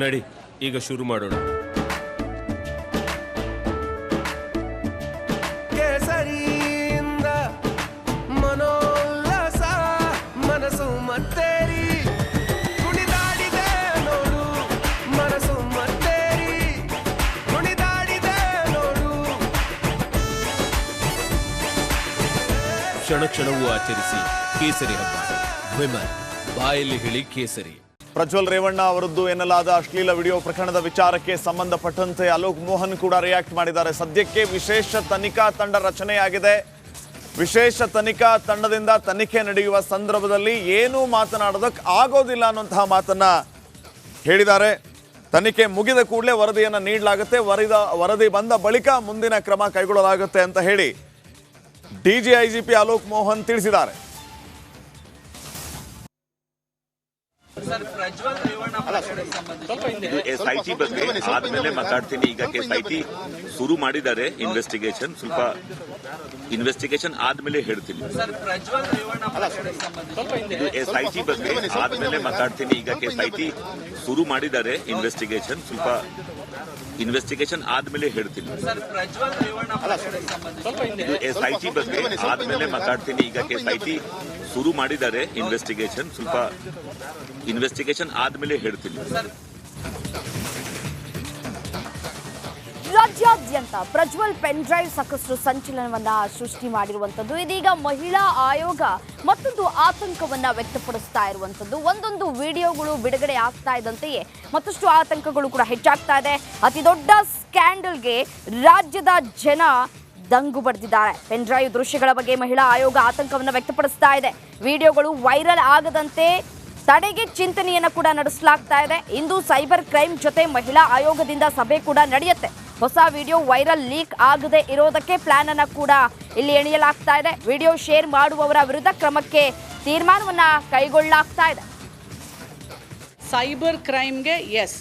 ನಡಿ ಈಗ ಶುರು ಮಾಡೋಣ. ಕೇಸರಿಯಿಂದ ಮನೋಲ್ಲಾಸ ಮನಸ್ಸು ಮತ್ತೇರಿ ಕುಣಿದಾಡಿದೆ ನೋಡು, ಮನಸ್ಸು ಮತ್ತೇರಿ ಕುಣಿದಾಡಿದೆ ನೋಡು. ಕ್ಷಣ ಕ್ಷಣವೂ ಆಚರಿಸಿ ಕೇಸರಿ ಹಬ್ಬ. ವಿಮಲ್ ಬಾಯಲ್ಲಿ ಹೇಳಿ ಕೇಸರಿ. ಪ್ರಜ್ವಲ್ ರೇವಣ್ಣ ಅವರದ್ದು ಎನ್ನಲಾದ ಅಶ್ಲೀಲ ವಿಡಿಯೋ ಪ್ರಕರಣದ ವಿಚಾರಕ್ಕೆ ಸಂಬಂಧಪಟ್ಟಂತೆ ಅಲೋಕ್ ಮೋಹನ್ ಕೂಡ ರಿಯಾಕ್ಟ್ ಮಾಡಿದ್ದಾರೆ. ಸದ್ಯಕ್ಕೆ ವಿಶೇಷ ತನಿಖಾ ತಂಡ ರಚನೆಯಾಗಿದೆ. ವಿಶೇಷ ತನಿಖಾ ತಂಡದಿಂದ ತನಿಖೆ ನಡೆಯುವ ಸಂದರ್ಭದಲ್ಲಿ ಏನೂ ಮಾತನಾಡೋದಕ್ಕೆ ಆಗೋದಿಲ್ಲ ಅನ್ನುವಂತಹ ಮಾತನ್ನ ಹೇಳಿದ್ದಾರೆ. ತನಿಖೆ ಮುಗಿದ ಕೂಡಲೇ ವರದಿಯನ್ನು ನೀಡಲಾಗುತ್ತೆ, ವರದಿ ಬಂದ ಬಳಿಕ ಮುಂದಿನ ಕ್ರಮ ಕೈಗೊಳ್ಳಲಾಗುತ್ತೆ ಅಂತ ಹೇಳಿ ಡಿಜಿಐಜಿಪಿ ಅಲೋಕ್ ಮೋಹನ್ ತಿಳಿಸಿದ್ದಾರೆ. ಇದು SIT ಬಗ್ಗೆ ಆದ್ಮೇಲೆ ಮಾತಾಡ್ತೀನಿ. ಈಗ SIT ಶುರು ಮಾಡಿದ್ದಾರೆ ಇನ್ವೆಸ್ಟಿಗೇಷನ್, ಸ್ವಲ್ಪ ಇನ್ವೆಸ್ಟಿಗೇಷನ್ ಆದ್ಮೇಲೆ ಹೇಳ್ತೀನಿ. ಇದು SIT ಬಗ್ಗೆ ಆದ್ಮೇಲೆ ಮಾತಾಡ್ತೀನಿ. ಈಗ SIT ಶುರು ಮಾಡಿದ್ದಾರೆ ಇನ್ವೆಸ್ಟಿಗೇಷನ್, ಸ್ವಲ್ಪ ಇನ್ವೆಸ್ಟಿಗೇಷನ್ ಆದ್ಮೇಲೆ ಹೇಳ್ತೀನಿ. ಇದು SIT ಬಗ್ಗೆ ಆದ್ಮೇಲೆ ಮಾತಾಡ್ತೀನಿ. ಈಗ SIT ಶುರು ಮಾಡಿದ್ದಾರೆ ಇನ್ವೆಸ್ಟಿಗೇಷನ್, ಸ್ವಲ್ಪ ಇನ್ವೆಸ್ಟಿಗೇಷನ್ ಆದ್ಮೇಲೆ ಹೇಳ್ತೀನಿ. ರಾಜ್ಯಾದ್ಯಂತ ಪ್ರಜ್ವಲ್ ಪೆನ್ ಡ್ರೈವ್ ಸಾಕಷ್ಟು ಸಂಚಲನವನ್ನ ಸೃಷ್ಟಿ ಮಾಡಿರುವಂತದ್ದು. ಇದೀಗ ಮಹಿಳಾ ಆಯೋಗ ಮತ್ತೊಂದು ಆತಂಕವನ್ನ ವ್ಯಕ್ತಪಡಿಸ್ತಾ ಇರುವಂತದ್ದು. ಒಂದೊಂದು ವಿಡಿಯೋಗಳು ಬಿಡುಗಡೆ ಆಗ್ತಾ ಇದ್ದಂತೆಯೇ ಮತ್ತಷ್ಟು ಆತಂಕಗಳು ಕೂಡ ಹೆಚ್ಚಾಗ್ತಾ ಇದೆ. ಅತಿ ದೊಡ್ಡ ಸ್ಕ್ಯಾಂಡಲ್ಗೆ ರಾಜ್ಯದ ಜನ ದಂಗು ಬಡಿದಿದ್ದಾರೆ. ಪೆನ್ ಡ್ರೈವ್ ದೃಶ್ಯಗಳ ಬಗ್ಗೆ ಮಹಿಳಾ ಆಯೋಗ ಆತಂಕವನ್ನ ವ್ಯಕ್ತಪಡಿಸ್ತಾ ಇದೆ. ವಿಡಿಯೋಗಳು ವೈರಲ್ ಆಗದಂತೆ ತಡೆಗೆ ಚಿಂತನೆಯನ್ನು ಕೂಡ ನಡೆಸಲಾಗ್ತಾ ಇದೆ. ಇಂದು ಸೈಬರ್ ಕ್ರೈಮ್ ಜೊತೆ ಮಹಿಳಾ ಆಯೋಗದಿಂದ ಸಭೆ ಕೂಡ ನಡೆಯುತ್ತೆ. ಹೊಸ ವಿಡಿಯೋ ವೈರಲ್ ಲೀಕ್ ಆಗದೆ ಇರೋದಕ್ಕೆ ಪ್ಲಾನ್ ಅನ್ನು ಕೂಡ ಇಲ್ಲಿ ಎಳೆಯಲಾಗ್ತಾ ಇದೆ. ವಿಡಿಯೋ ಶೇರ್ ಮಾಡುವವರ ವಿರುದ್ಧ ಕ್ರಮಕ್ಕೆ ತೀರ್ಮಾನವನ್ನ ಕೈಗೊಳ್ಳಲಾಗ್ತಾ ಇದೆ. ಸೈಬರ್ ಕ್ರೈಮ್ಗೆ yes,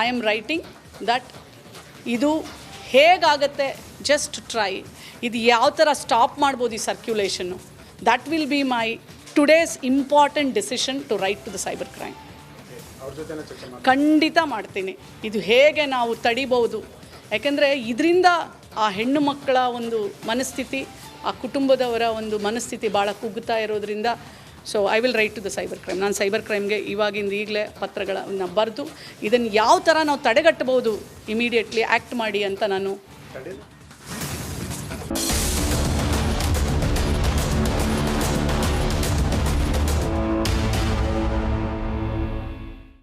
I am writing that ಇದು ಹೇಗಾಗತ್ತೆ, ಜಸ್ಟ್ ಟ್ರೈ. ಇದು ಯಾವ ಥರ ಸ್ಟಾಪ್ ಮಾಡ್ಬೋದು ಈ ಸರ್ಕ್ಯುಲೇಷನ್ನು, that will be my today's important decision to write to the cyber crime. ಖಂಡಿತ ಮಾಡ್ತೀನಿ. ಇದು ಹೇಗೆ ನಾವು ತಡಿಬೋದು, ಯಾಕೆಂದರೆ ಇದರಿಂದ ಆ ಹೆಣ್ಣು ಮಕ್ಕಳ ಒಂದು ಮನಸ್ಥಿತಿ, ಆ ಕುಟುಂಬದವರ ಒಂದು ಮನಸ್ಥಿತಿ ಭಾಳ ಕುಗ್ಗುತ್ತಾ ಇರೋದ್ರಿಂದ so I will write to the cyber crime. ನಾನು ಸೈಬರ್ ಕ್ರೈಮ್ಗೆ ಇವಾಗಿಂದ ಈಗಲೇ ಪತ್ರಗಳನ್ನು ಬರೆದು ಇದನ್ನು ಯಾವ ಥರ ನಾವು ತಡೆಗಟ್ಟಬಹುದು ಇಮಿಡಿಯೇಟ್ಲಿ ಆ್ಯಕ್ಟ್ ಮಾಡಿ ಅಂತ ನಾನು